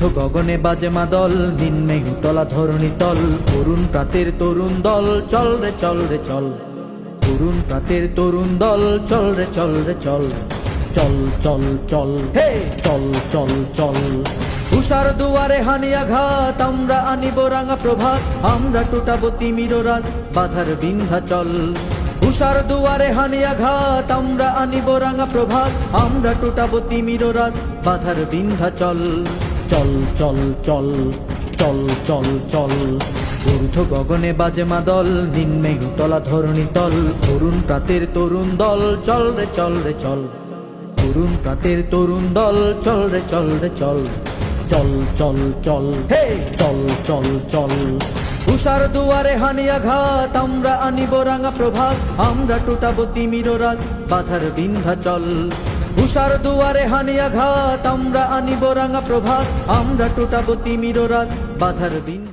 ঊর্ধ্ব গগনে বাজে মাদল, নিম্নে উতলা ধরণী তল। তরুণ প্রাতের তরুণ দল, চল রে চল রে চল। তরুণ প্রাতের তরুণ দল, চল রে চল রে চল। চল চল চল হে চল চল চল। উষার দুয়ারে হানি আঘাত, আমরা আনিব রাঙা প্রভাত। আমরা টুটাবো তিমির রাত, বাধার বিন্ধ্যাচল। উষার দুয়ারে হানি আঘাত, আমরা আনিব রাঙা প্রভাত। আমরা টুটাবো তিমির রাত, বাধার বিন্ধ্যাচল। চল চল চল চল চল চল। ঊর্ধ্ব গগনে বাজে মাদল, নিম্নে উতলা ধরণী তল। তরুণ প্রাতের তরুণ দল, চল রে চল রে চল। তরুণ প্রাতের তরুণ দল, চল রে চল রে চল। চল চল চল হে চল চল চল। উষার দুয়ারে হানি আঘাত, আমরা আনিব রাঙা প্রভাত। আমরা টুটাবো তিমির রাত, বাধার বিন্ধ্যাচল। উষার দুয়ারে হানি আঘাত, আমরা আনিব রাঙা প্রভাত। আমরা টুটাবো তিমির রাত, বাধার বিন্ধ্যাচল।